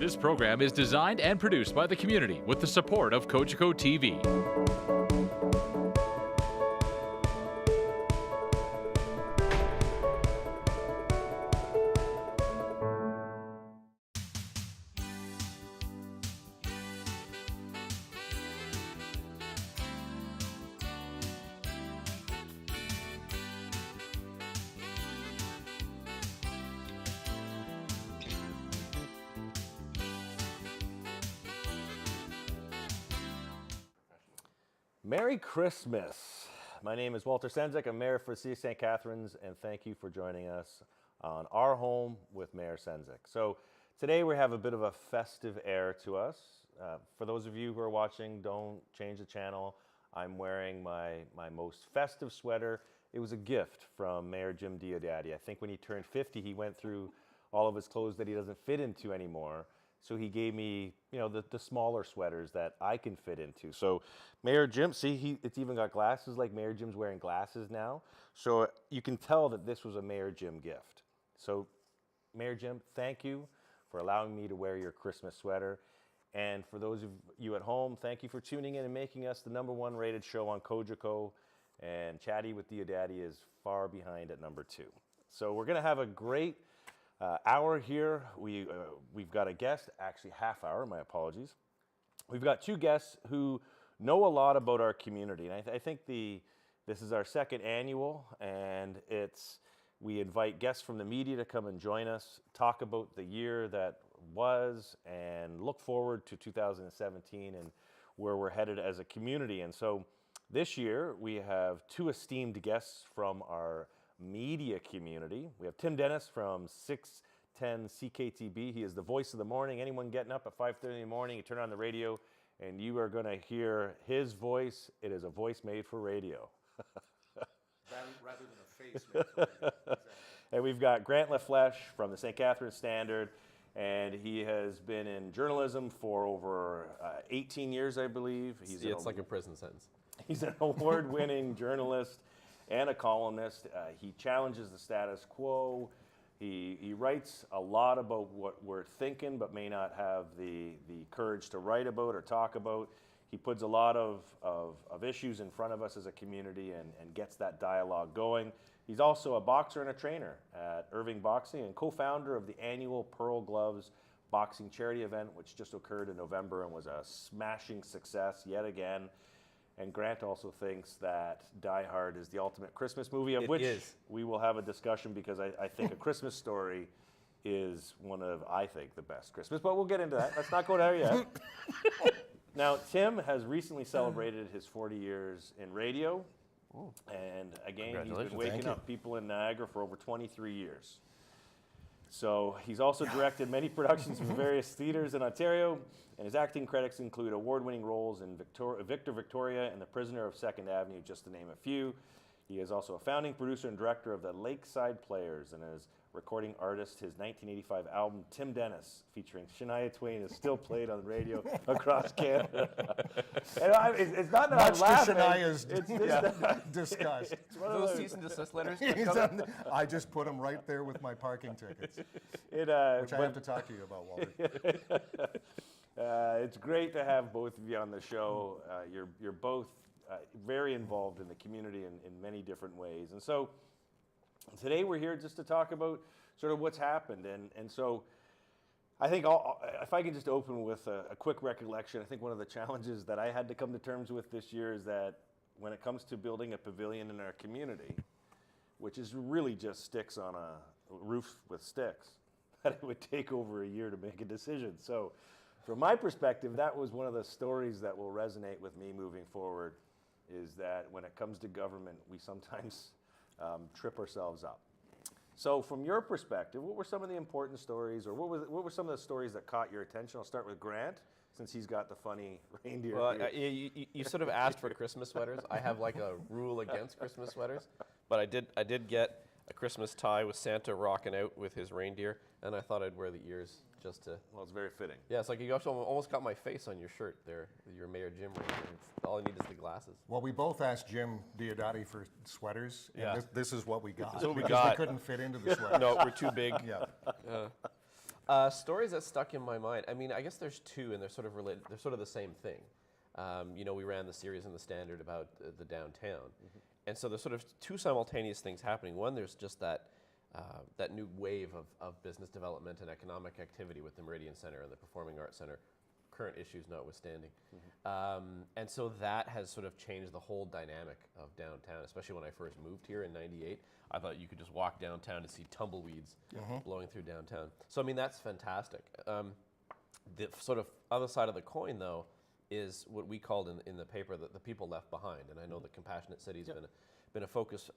This program is designed and produced by the community with the support of Cogeco TV. Merry Christmas. My name is Walter Sendzik. I'm Mayor for City of St. Catharines, and thank you for joining us on Our Home with Mayor Sendzik. So today we have a bit of a festive air to us. For those of you who are watching, don't change the channel. I'm wearing my most festive sweater. It was a gift from Mayor Jim Diodati. I think when he turned 50, he went through all of his clothes that he doesn't fit into anymore. So he gave me, the smaller sweaters that I can fit into. So Mayor Jim, see, it's even got glasses, like Mayor Jim's wearing glasses now. So you can tell that this was a Mayor Jim gift. So Mayor Jim, thank you for allowing me to wear your Christmas sweater. And for those of you at home, thank you for tuning in and making us the #1 rated show on Cogeco. And Chatty with Diodati is far behind at #2. So we're gonna have a great hour here. We've got a guest, actually half hour, my apologies. We've got two guests who know a lot about our community. And I think this is our second annual, and we invite guests from the media to come and join us, talk about the year that was, and look forward to 2017 and where we're headed as a community. And so this year, we have two esteemed guests from our media community. We have Tim Denis from 610 CKTB. He is the voice of the morning. Anyone getting up at 5:30 in the morning, you turn on the radio, and you are going to hear his voice. It is a voice made for radio. Rather than a face made for radio. Exactly. And we've got Grant LaFleche from the St. Catharines Standard, and he has been in journalism for over 18 years, I believe. It's like a prison sentence. He's an award-winning journalist and a columnist. He challenges the status quo. He writes a lot about what we're thinking, but may not have the courage to write about or talk about. He puts a lot of issues in front of us as a community and gets that dialogue going. He's also a boxer and a trainer at Irving Boxing and co-founder of the annual Pearl Gloves boxing charity event, which just occurred in November and was a smashing success yet again. And Grant also thinks that Die Hard is the ultimate Christmas movie, of which we will have a discussion, because I think A Christmas Story is one of, I think, the best Christmas. But we'll get into that. Let's not go there yet. Now, Tim has recently celebrated his 40 years in radio. Ooh. And again, he's been waking up people in Niagara for over 23 years. So he's also directed many productions for various theaters in Ontario, and his acting credits include award-winning roles in Victor Victoria and The Prisoner of 2nd Avenue, just to name a few. He is also a founding producer and director of the Lakeside Players, and as recording artist, his 1985 album, Tim Denis, featuring Shania Twain, is still played on the radio across Canada. And it's not that I'm laughing. Shania's disgust. Those cease and desist letters. I just put them right there with my parking tickets, which I have to talk to you about, Walter. It's great to have both of you on the show. You're both very involved in the community in many different ways. And so today we're here just to talk about sort of what's happened. And so I think if I can just open with a quick recollection, I think one of the challenges that I had to come to terms with this year is that when it comes to building a pavilion in our community, which is really just sticks on a roof with sticks, that it would take over a year to make a decision. So from my perspective, that was one of the stories that will resonate with me moving forward, is that when it comes to government, we sometimes trip ourselves up. So from your perspective, what were some of the important stories, or what were some of the stories that caught your attention? I'll start with Grant, since he's got the funny reindeer. Well, you sort of asked for Christmas sweaters. I have like a rule against Christmas sweaters, but I did get a Christmas tie with Santa rocking out with his reindeer, and I thought I'd wear the ears just to. Well, it's very fitting. Yeah, it's like you almost got my face on your shirt there, your Mayor Jim reindeer. All I need is the glasses. Well, we both asked Jim Diodati for sweaters, and this is what we got. This is what we because got. We couldn't fit into the sweater. No, we're too big. Yeah. Stories that stuck in my mind. I mean, I guess there's two, and they're sort of related. They're sort of the same thing. We ran the series in the Standard about the downtown, and so there's sort of two simultaneous things happening. One, there's just that new wave of business development and economic activity with the Meridian Center and the Performing Arts Center, current issues notwithstanding. And so that has sort of changed the whole dynamic of downtown, especially when I first moved here in '98. I thought you could just walk downtown and see tumbleweeds blowing through downtown. So, I mean, that's fantastic. The sort of other side of the coin, though, is what we called in the paper the people left behind. And I know the Compassionate City has been a focus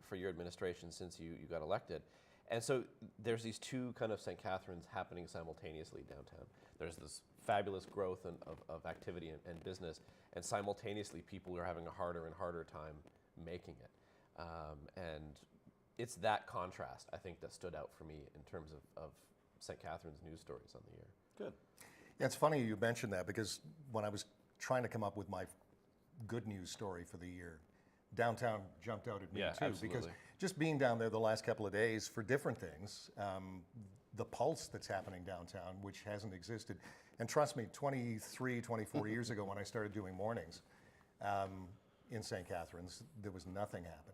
for your administration since you got elected. And so there's these two kind of St. Catharines happening simultaneously downtown. There's this fabulous growth of activity and business, and simultaneously people are having a harder and harder time making it. And it's that contrast, I think, that stood out for me in terms of St. Catharines news stories on the year. Good. Yeah, it's funny you mentioned that, because when I was trying to come up with my good news story for the year, downtown jumped out at me too. Absolutely. Because just being down there the last couple of days for different things, the pulse that's happening downtown, which hasn't existed. And trust me, 23, 24 years ago when I started doing mornings in St. Catharines, there was nothing happening.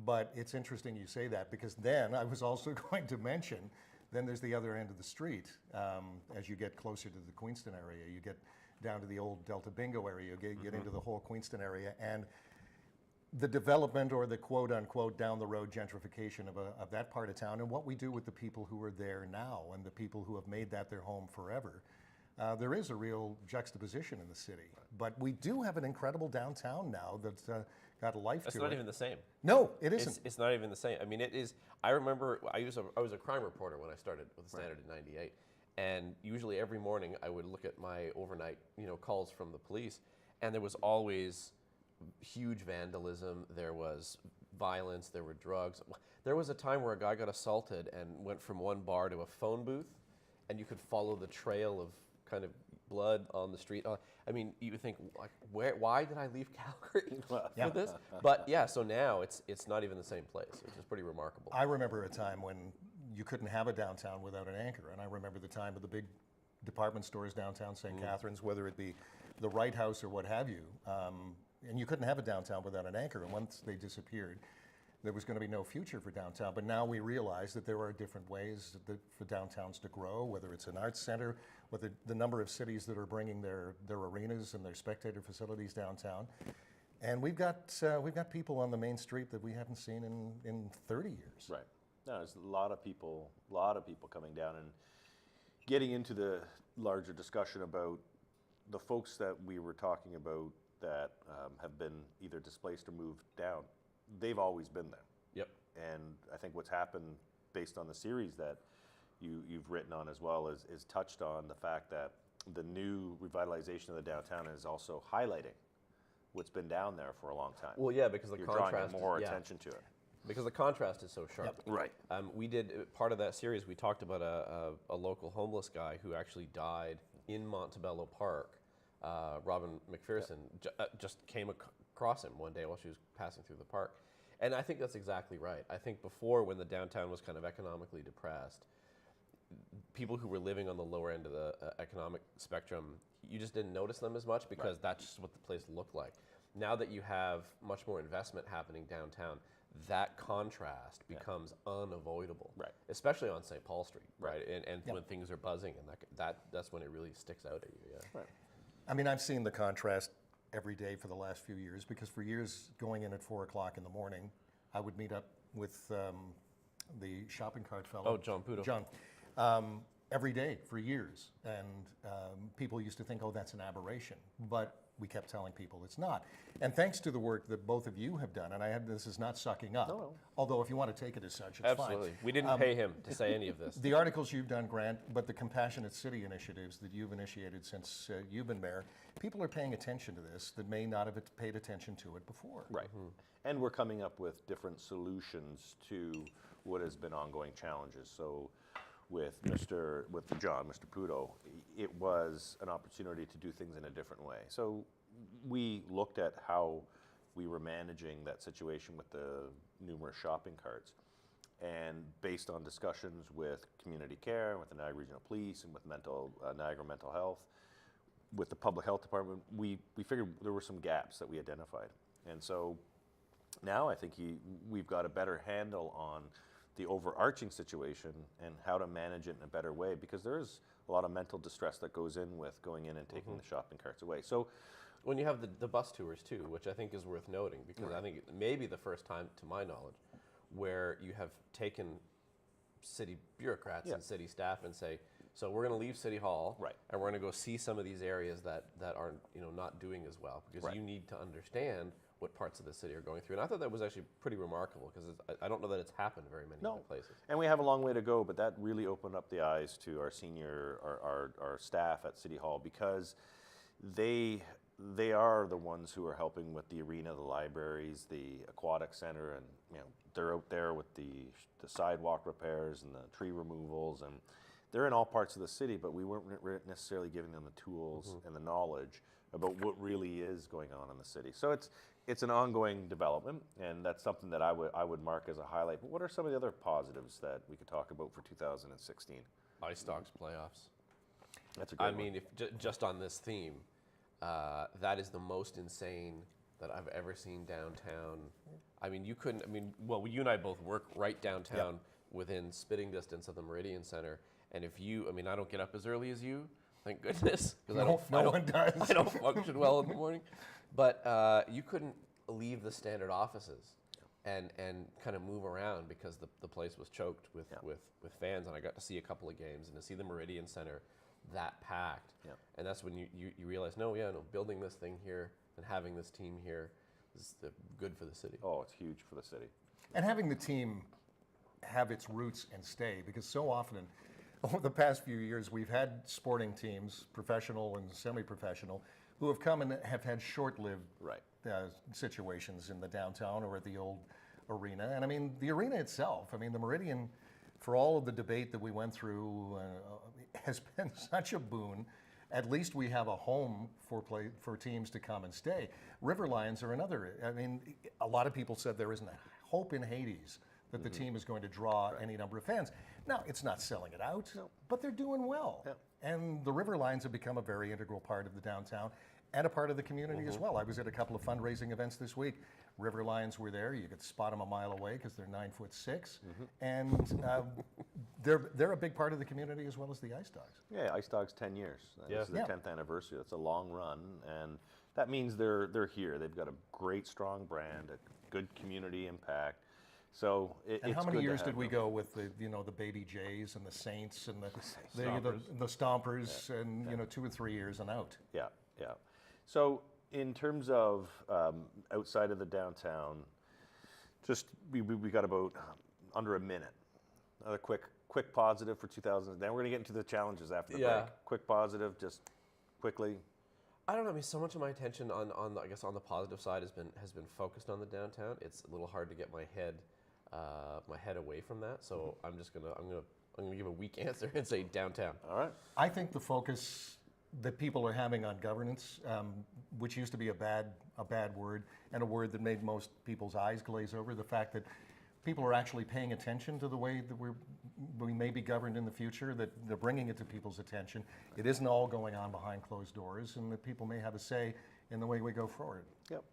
But it's interesting you say that, because then I was also going to mention, then there's the other end of the street. As you get closer to the Queenston area, you get down to the old Delta Bingo area, you get into the whole Queenston area, and the development, or the quote unquote down the road gentrification of that part of town, and what we do with the people who are there now and the people who have made that their home forever. There is a real juxtaposition in the city. But we do have an incredible downtown now that's got a life to it. It's not even the same. No, it isn't. It's not even the same. I mean, it is. I remember I was a crime reporter when I started with the Standard in '98, and usually every morning I would look at my overnight, calls from the police, and there was always huge vandalism. There was violence. There were drugs. There was a time where a guy got assaulted and went from one bar to a phone booth, and you could follow the trail of kind of blood on the street. I mean, you would think, like, why did I leave Calgary for this? But yeah, so now it's not even the same place, which is pretty remarkable. I remember a time when you couldn't have a downtown without an anchor, and I remember the time of the big department stores downtown St. Catharines, whether it be the Wright House or what have you, and you couldn't have a downtown without an anchor, and once they disappeared, there was going to be no future for downtown. But now we realize that there are different ways for downtowns to grow, whether it's an arts center, with the number of cities that are bringing their arenas and their spectator facilities downtown. And we've got people on the main street that we haven't seen in 30 years. Right. No, there's a lot of people coming down and getting into the larger discussion about the folks that we were talking about that have been either displaced or moved down. They've always been there. Yep. And I think what's happened, based on the series that you've written on as well, is touched on the fact that the new revitalization of the downtown is also highlighting what's been down there for a long time. Well, yeah, because the You're contrast drawing more attention to it. Because the contrast is so sharp. Yep. Right. We did part of that series. We talked about a local homeless guy who actually died in Montebello Park. Robin McPherson just came across him one day while she was passing through the park. And I think that's exactly right. I think before, when the downtown was kind of economically depressed, people who were living on the lower end of the economic spectrum, you just didn't notice them as much because that's just what the place looked like. Now that you have much more investment happening downtown, that contrast becomes unavoidable, especially on St. Paul Street, right? And when things are buzzing, and that's when it really sticks out at you. Yeah. Right. I mean, I've seen the contrast every day for the last few years, because for years, going in at 4 o'clock in the morning, I would meet up with the shopping cart fellow. Oh, John Pudo. John. Every day for years. And people used to think, oh, that's an aberration. But we kept telling people it's not. And thanks to the work that both of you have done, and this is not sucking up, although if you want to take it as such, it's Absolutely. fine. We didn't pay him to say any of this. The articles you've done, Grant, but the Compassionate City initiatives that you've initiated since you've been mayor, people are paying attention to this that may not have paid attention to it before. Right. And we're coming up with different solutions to what has been ongoing challenges. So with John, Mr. Pudo, it was an opportunity to do things in a different way. So we looked at how we were managing that situation with the numerous shopping carts. And based on discussions with community care, with the Niagara Regional Police, and with Niagara Mental Health, with the Public Health Department, we figured there were some gaps that we identified. And so now I think we've got a better handle on the overarching situation and how to manage it in a better way, because there is a lot of mental distress that goes in with going in and taking the shopping carts away. So When you have the bus tours too, which I think is worth noting, because I think it may be the first time, to my knowledge, where you have taken city bureaucrats and city staff and say, so we're going to leave City Hall, and we're going to go see some of these areas that are not doing as well, because you need to understand what parts of the city are going through. And I thought that was actually pretty remarkable, because I don't know that it's happened very many other places. And we have a long way to go, but that really opened up the eyes to our our staff at City Hall, because they are the ones who are helping with the arena, the libraries, the aquatic center, and they're out there with the sidewalk repairs and the tree removals, and they're in all parts of the city, but we weren't necessarily giving them the tools and the knowledge about what really is going on in the city. So it's an ongoing development, and that's something that I would mark as a highlight. But what are some of the other positives that we could talk about for 2016? Ice Dogs playoffs. That's a great one. I mean, if just on this theme, that is the most insane that I've ever seen downtown. I mean, well, you and I both work right downtown within spitting distance of the Meridian Center. And I don't get up as early as you, thank goodness. No one does. I don't function well in the morning. But you couldn't leave the Standard offices and kind of move around, because the place was choked with fans. And I got to see a couple of games, and to see the Meridian Center that packed. And that's when you realize, building this thing here and having this team here is good for the city. Oh, it's huge for the city. And having the team have its roots and stay, because so often over the past few years we've had sporting teams, professional and semi-professional, who have come and have had short-lived situations in the downtown or at the old arena. And I mean, the arena itself, the Meridian, for all of the debate that we went through, has been such a boon. At least we have a home for teams to come and stay. River Lions are another. A lot of people said there isn't a hope in Hades that the team is going to draw any number of fans. Now, it's not selling it out, but they're doing well. And the River Lions have become a very integral part of the downtown and a part of the community as well. I was at a couple of fundraising events this week. River Lions were there. You could spot them a mile away because they're 9'6", and they're a big part of the community as well as the Ice Dogs. Yeah, Ice Dogs 10 years. This is the 10th anniversary. That's a long run, and that means they're here. They've got a great, strong brand, a good community impact. So and how many years did we go with the Baby Jays and the Saints and the Stompers, and 2 or 3 years and out? Yeah. So in terms of outside of the downtown, we got about under a minute. Another quick positive for 2000. Then we're gonna get into the challenges after the break. Quick positive, just quickly. I don't know. So much of my attention on the positive side has been focused on the downtown. It's a little hard to get my head away from that. So I'm gonna give a weak answer and say downtown. All right. I think the focus that people are having on governance, which used to be a bad word, and a word that made most people's eyes glaze over, the fact that people are actually paying attention to the way that we may be governed in the future, that they're bringing it to people's attention. It isn't all going on behind closed doors, and that people may have a say in the way we go forward. Yep.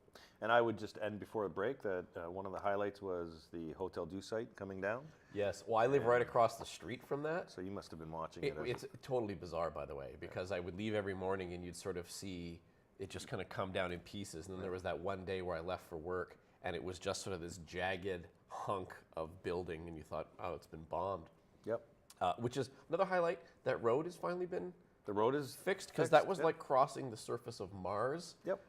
And I would just end before a break that one of the highlights was the Hotel Dieu site coming down. Yes. Well, I live right across the street from that. So you must have been watching it. It's totally bizarre, by the way, because I would leave every morning and you'd sort of see it just kind of come down in pieces. And then there was that one day where I left for work, and it was just sort of this jagged hunk of building, and you thought, oh, it's been bombed. Yep. Which is another highlight. That road has finally been fixed, because that was like crossing the surface of Mars. Yep.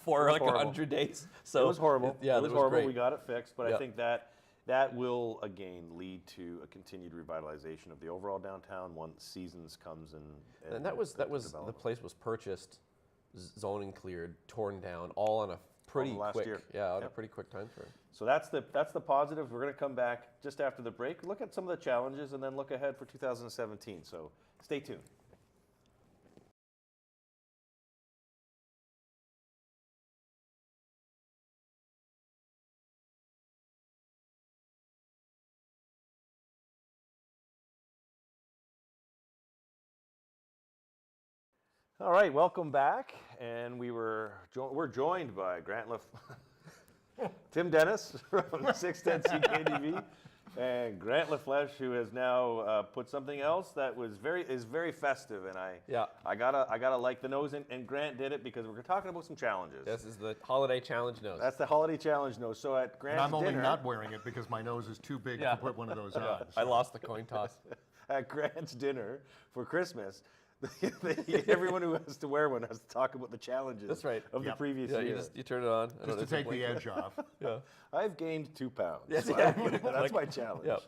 For like 100 days. So it was horrible. It was horrible. Great. We got it fixed, but I think that will again lead to a continued revitalization of the overall downtown once Seasons comes in. And that was the place was purchased, zoning cleared, torn down, all on a pretty quick on a pretty quick time frame. So that's the positive. We're going to come back just after the break, look at some of the challenges, and then look ahead for 2017. So stay tuned. All right, welcome back. And we're joined by Tim Denis from 610 CKTB and Grant LaFleche, who has now put something else that is very festive, and I gotta like the nose, and Grant did it because we're talking about some challenges. This is the holiday challenge nose. That's the holiday challenge nose. So at Grant's And I'm only dinner, not wearing it because my nose is too big to put one of those on. I lost the coin toss. at Grant's dinner for Christmas, everyone who has to wear one has to talk about the challenges That's right. of the previous Yeah, year. you turn it on. Just to take the edge off. Yeah. I've gained 2 pounds. Yes, So yeah. that's my challenge. Yep.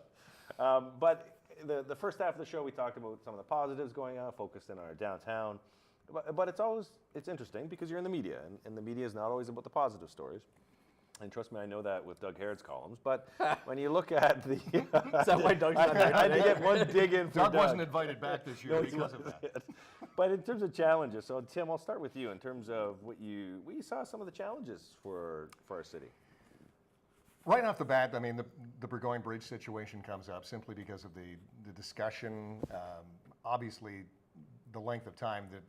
But the first half of the show, we talked about some of the positives going on, focused in our downtown. But it's interesting because you're in the media, and the media is not always about the positive stories. And trust me, I know that with Doug Harrod's columns. But when you look at the... Is that why Doug's not there I had to today? get one dig in for Doug Doug. wasn't invited back this year No, he's because not of that. yet. But in terms of challenges, so Tim, I'll start with you in terms of what you saw some of the challenges for our city. Right off the bat, I mean, the Burgoyne Bridge situation comes up simply because of the discussion. Obviously, the length of time that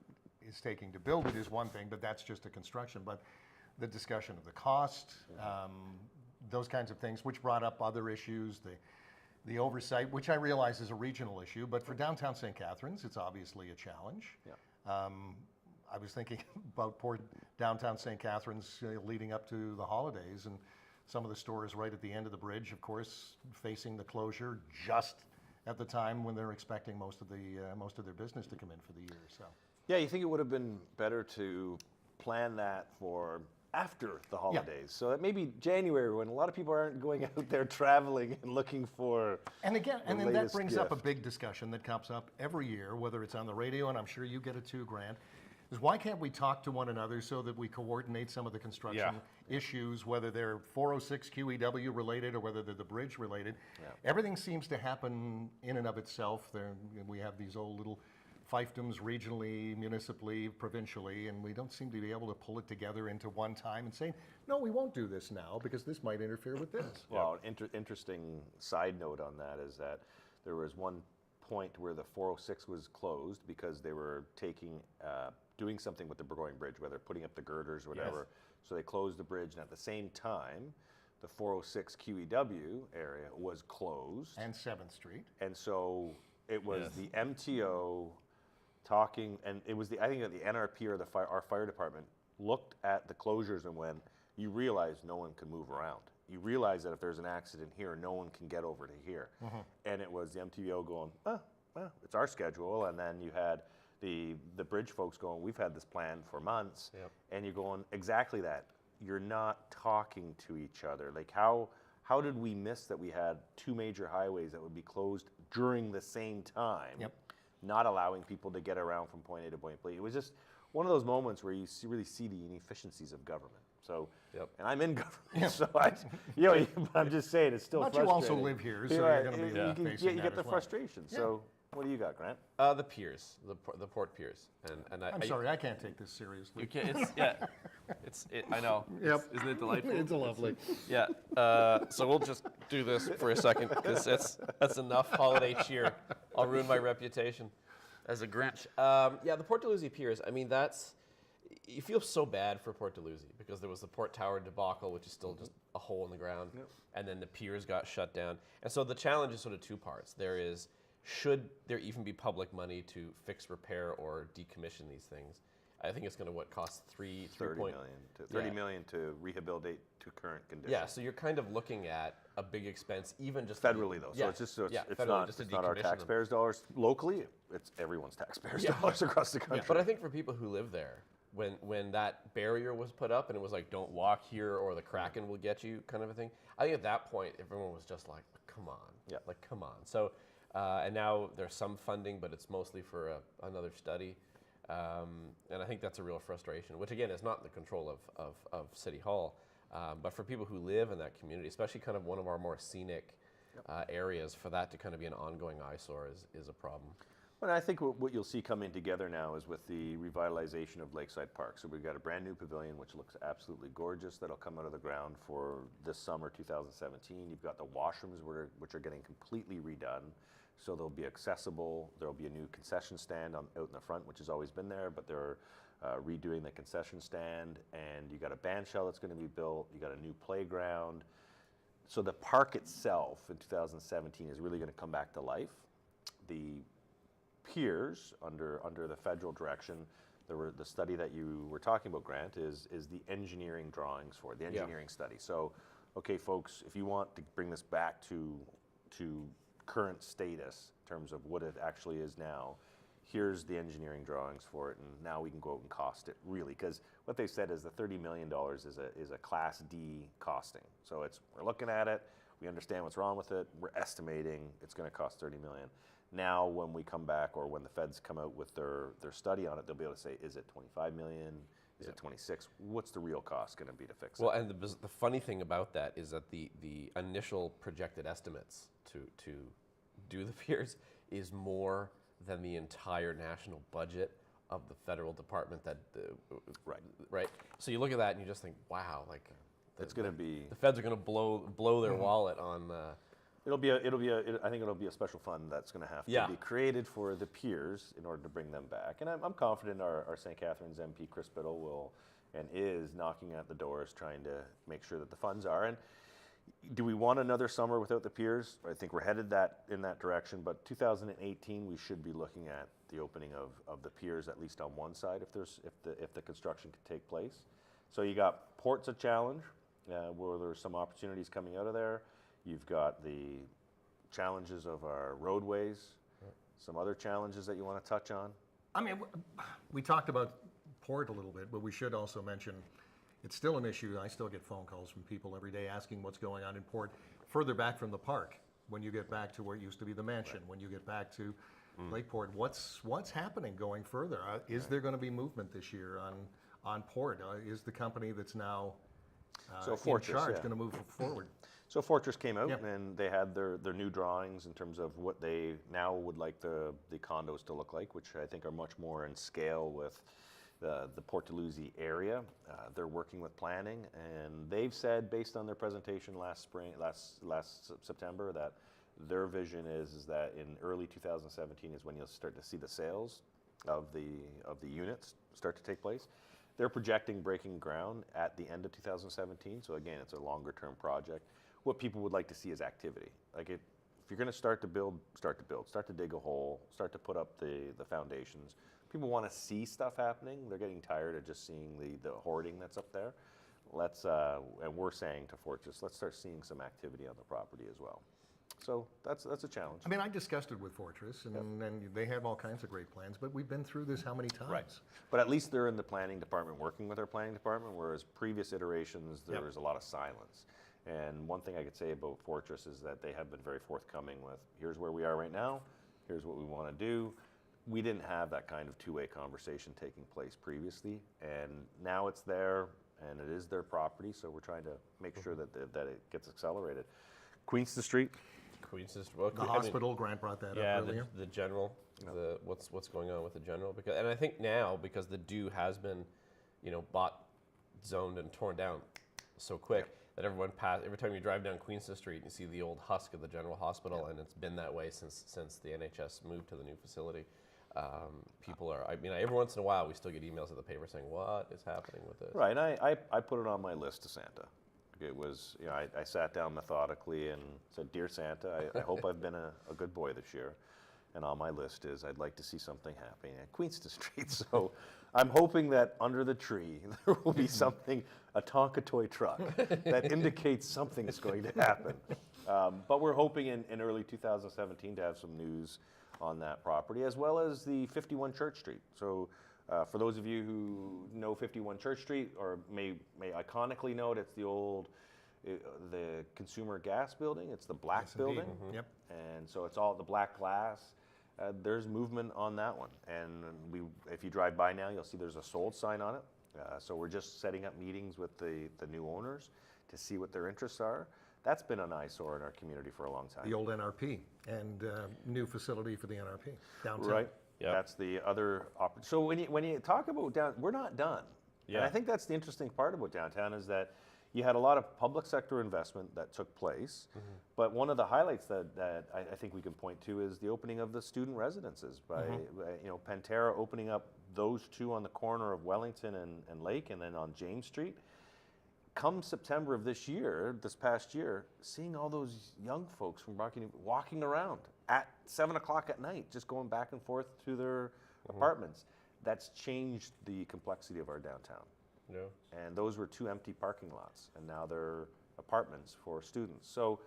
is taking to build it is one thing, but that's just a construction. But the discussion of the cost, those kinds of things, which brought up other issues, the oversight, which I realize is a regional issue, but for downtown St. Catharines, it's obviously a challenge. Yeah. I was thinking about poor downtown St. Catharines leading up to the holidays, and some of the stores right at the end of the bridge, of course, facing the closure just at the time when they're expecting most of their business to come in for the year. So. Yeah, you think it would have been better to plan that for after the holidays, so that maybe January, when a lot of people aren't going out there traveling and looking for. And again, and then that latest brings up a gift. big discussion that comes up every year, whether it's on the radio, and I'm sure you get it too, Grant, is why can't we talk to one another so that we coordinate some of the construction issues, whether they're 406 QEW related or whether they're the bridge related. Yeah. Everything seems to happen in and of itself. We have these old little fiefdoms regionally, municipally, provincially, and we don't seem to be able to pull it together into one time and say, no, we won't do this now because this might interfere with this. Well, interesting side note on that is that there was one point where the 406 was closed because they were doing something with the Burgoyne Bridge, whether putting up the girders or whatever. Yes. So they closed the bridge, and at the same time, the 406 QEW area was closed. And 7th Street. And so it was the MTO talking, and it was I think that the NRP or our fire department looked at the closures and went, you realize no one can move around. You realize that if there's an accident here, no one can get over to here. Mm-hmm. And it was the MTO going, well, it's our schedule. And then you had the bridge folks going, we've had this plan for months. Yep. And you're going, exactly that. You're not talking to each other. Like how did we miss that we had 2 major highways that would be closed during the same time? Yep. Not allowing people to get around from point A to point B. It was just one of those moments where you really see the inefficiencies of government. So, and I'm in government, so I'm just saying it's still frustrating. But you also live here, so you're going to be facing that you get the as well. frustration. Yeah. So, what do you got, Grant? The piers, the port piers, and I'm sorry, I can't take this seriously. You can't. I know. Yep. Isn't it delightful? It's lovely. Yeah. So we'll just do this for a second because that's enough holiday cheer. I'll ruin my reputation as a Grinch. The Port Dalhousie piers. I mean, you feel so bad for Port Dalhousie because there was the Port Tower debacle, which is still just a hole in the ground, and then the piers got shut down. And so the challenge is sort of 2 parts. There is, should there even be public money to fix, repair, or decommission these things? I think it's going to cost $30 million to rehabilitate to current condition. Yeah, so you're kind of looking at a big expense, even just federally though. So it's not our taxpayers' dollars locally. It's everyone's taxpayers' dollars across the country. Yeah, but I think for people who live there, when that barrier was put up and it was like, don't walk here or the Kraken will get you, kind of a thing. I think at that point everyone was just like, come on, come on. So, and now there's some funding, but it's mostly for another study. And I think that's a real frustration, which again is not in the control of City Hall, but for people who live in that community, especially kind of one of our more scenic areas, for that to kind of be an ongoing eyesore is a problem. Well, I think what you'll see coming together now is with the revitalization of Lakeside Park. So we've got a brand new pavilion, which looks absolutely gorgeous, that'll come out of the ground for this summer 2017. You've got the washrooms, which are getting completely redone. so they'll be accessible. There'll be a new concession stand out in the front, which has always been there, but they're redoing the concession stand, and you got a band shell that's going to be built. You got a new playground. So the park itself in 2017 is really going to come back to life. The piers under the federal direction, the study that you were talking about, Grant, is the engineering drawings for it, the engineering study. So, okay, folks, if you want to bring this back to current status in terms of what it actually is now, here's the engineering drawings for it, and now we can go out and cost it, really, because what they said is the $30 million is a Class D costing. So we're looking at it, we understand what's wrong with it, we're estimating it's going to cost $30 million. Now, when we come back, or when the feds come out with their study on it, they'll be able to say, is it 25 million? Is it 26? What's the real cost going to be to fix it? Well, and the funny thing about that is that the initial projected estimates to do the piers is more than the entire national budget of the federal department right. So you look at that and you just think, wow, like it's going to be, the feds are going to blow their wallet on. I think it'll be a special fund that's going to have to be created for the piers in order to bring them back. And I'm confident our St. Catharines MP, Chris Biddle, will and is knocking at the doors trying to make sure that the funds are. And do we want another summer without the piers? I think we're headed in that direction, but 2018 we should be looking at the opening of the piers, at least on one side, if the construction could take place. So you got Port's a challenge, where there's some opportunities coming out of there. You've got the challenges of our roadways, some other challenges that you want to touch on. I mean, we talked about Port a little bit, but we should also mention it's still an issue. I still get phone calls from people every day asking what's going on in Port, further back from the park. When you get back to where it used to be the mansion, when you get back to Lakeport, what's happening going further? Is there going to be movement this year on Port? Is the company that's now So in Fortress, charge going to move forward? So Fortress came out and they had their new drawings in terms of what they now would like the condos to look like, which I think are much more in scale with the Port Dalhousie area. They're working with planning, and they've said, based on their presentation last September, that their vision is that in early 2017 is when you'll start to see the sales of the units start to take place. They're projecting breaking ground at the end of 2017. So again, it's a longer term project. What people would like to see is activity. Like if you're going to start to build, start to dig a hole, start to put up the foundations. People want to see stuff happening. They're getting tired of just seeing the hoarding that's up there. And we're saying to Fortress, let's start seeing some activity on the property as well. So that's a challenge. I mean, I discussed it with Fortress, and they have all kinds of great plans, but we've been through this how many times? Right. But at least they're in the planning department working with our planning department, whereas previous iterations, there was a lot of silence. And one thing I could say about Fortress is that they have been very forthcoming with, here's where we are right now, here's what we want to do. We didn't have that kind of two-way conversation taking place previously, and now it's there, and it is their property, so we're trying to make sure that it gets accelerated. Queenston Street. The hospital, Grant brought that up earlier. The general, what's going on with the general, and I think now, because the due has been, bought, zoned, and torn down so quick that every time you drive down Queenston Street, you see the old husk of the general hospital, and it's been that way since the NHS moved to the new facility. People are, every once in a while we still get emails at the paper saying, what is happening with this? Right, and I put it on my list to Santa. It was, I sat down methodically and said, Dear Santa, I hope I've been a good boy this year. And on my list is, I'd like to see something happening at Queenston Street. So I'm hoping that under the tree, there will be something, a Tonka toy truck, that indicates something is going to happen. But we're hoping in early 2017 to have some news on that property, as well as the 51 Church Street. So for those of you who know 51 Church Street, or may iconically know it, it's the old, the consumer gas building. It's the black building. Mm-hmm. Yep. And so it's all the black glass. There's movement on that one. And if you drive by now, you'll see there's a sold sign on it. So we're just setting up meetings with the new owners to see what their interests are. That's been an eyesore in our community for a long time. The old NRP and new facility for the NRP downtown. Right. Yep. That's the other opportunity. So when you talk about we're not done. Yeah. And I think that's the interesting part about downtown is that, you had a lot of public sector investment that took place, but one of the highlights that I think we can point to is the opening of the student residences by Pantera opening up those two on the corner of Wellington and Lake, and then on James Street. Come September of this past year, seeing all those young folks from walking around at 7 o'clock at night, just going back and forth to their apartments, that's changed the complexity of our downtown. Yeah. And those were 2 empty parking lots, and now they're apartments for students. So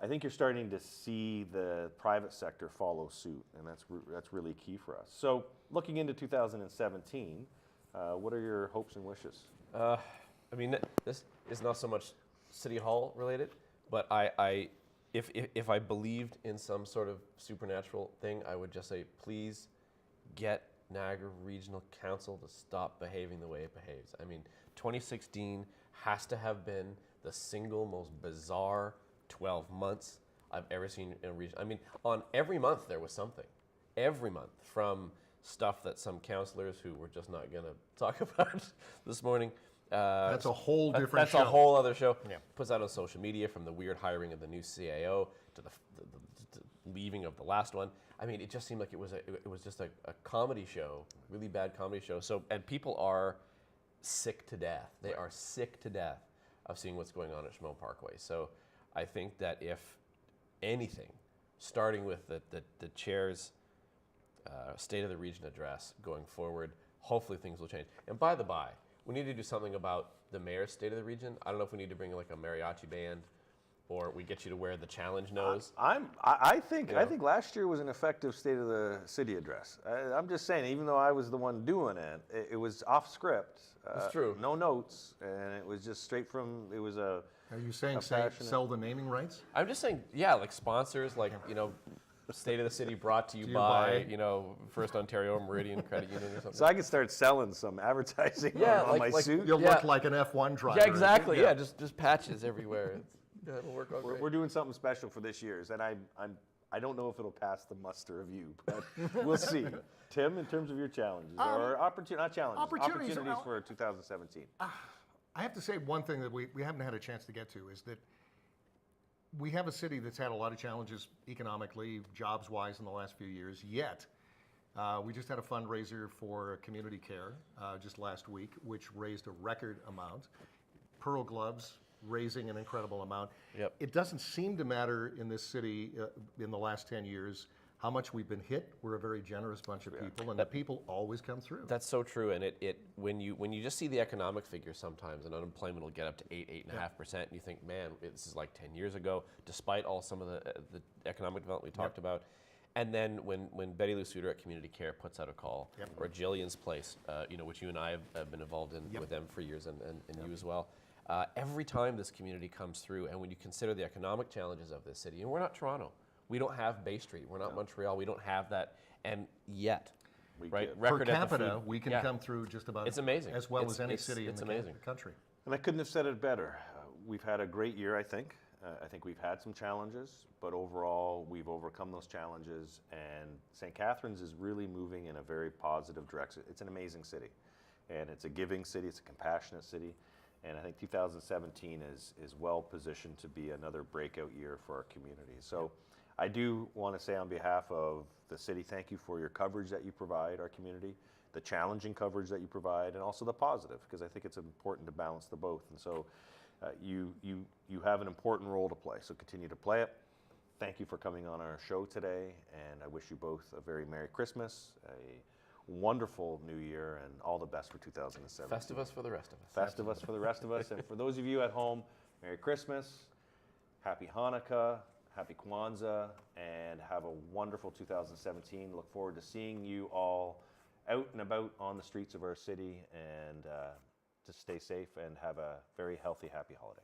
I think you're starting to see the private sector follow suit, and that's really key for us. So looking into 2017, what are your hopes and wishes? I mean, this is not so much City Hall related, but if I believed in some sort of supernatural thing, I would just say, please get Niagara Regional Council to stop behaving the way it behaves. I mean, 2016 has to have been the single most bizarre 12 months I've ever seen in a region. I mean, on every month there was something. Every month, from stuff that some councillors who we're just not going to talk about this morning. That's a whole different That's show. a whole other show. Yeah. Puts out on social media, from the weird hiring of the new CAO to the leaving of the last one. I mean, it just seemed like it was just a comedy show, really bad comedy show. So, and people are sick to death. They are sick to death of seeing what's going on at Schmo Parkway. So I think that if anything, starting with the chair's State of the Region address going forward, hopefully things will change. And by the by, we need to do something about the mayor's State of the Region. I don't know if we need to bring like a mariachi band, or we get you to wear the challenge nose. I think last year was an effective State of the City address. I'm just saying, even though I was the one doing it, it was off script. It's true. No notes, and it was just straight from. It was a. Are you saying sell the naming rights? I'm just saying, yeah, like sponsors, like State of the City brought to you by First Ontario Meridian Credit Union or something. So I could start selling some advertising on my suit. You'll look like an F1 driver. Yeah, exactly. Yeah, just patches everywhere. It'll work out great. We're doing something special for this year's, and I don't know if it'll pass the muster of you, but we'll see. Tim, in terms of your challenges or opportunities for 2017. I have to say one thing that we haven't had a chance to get to is that we have a city that's had a lot of challenges economically, jobs-wise in the last few years, yet we just had a fundraiser for community care just last week, which raised a record amount. Pearl Gloves raising an incredible amount. Yep. It doesn't seem to matter in this city in the last 10 years how much we've been hit. We're a very generous bunch of people, and the people always come through. That's so true, and when you just see the economic figures sometimes, and unemployment will get up to 8.5%, and you think, man, this is like 10 years ago, despite all some of the economic development we talked about. And then when Betty Lou Suter at Community Care puts out a call, or Jillian's Place, which you and I have been involved in with them for years, and you as well. Every time this community comes through, and when you consider the economic challenges of this city, and we're not Toronto, we don't have Bay Street, we're not Montreal, we don't have that, and yet, right? Per capita, we can come through just about it's amazing. as well as any city in the country. And I couldn't have said it better. We've had a great year, I think. I think we've had some challenges, but overall, we've overcome those challenges, and St. Catharines is really moving in a very positive direction. It's an amazing city, and it's a giving city, it's a compassionate city. And I think 2017 is well positioned to be another breakout year for our community. So I do want to say on behalf of the city, thank you for your coverage that you provide our community, the challenging coverage that you provide, and also the positive, because I think it's important to balance the both. And so you have an important role to play, so continue to play it. Thank you for coming on our show today, and I wish you both a very Merry Christmas, a wonderful new year, and all the best for 2017. Festivus for the rest of us. Festivus for the rest of us. And for those of you at home, Merry Christmas, Happy Hanukkah, Happy Kwanzaa, and have a wonderful 2017. Look forward to seeing you all out and about on the streets of our city, and just stay safe and have a very healthy, happy holiday.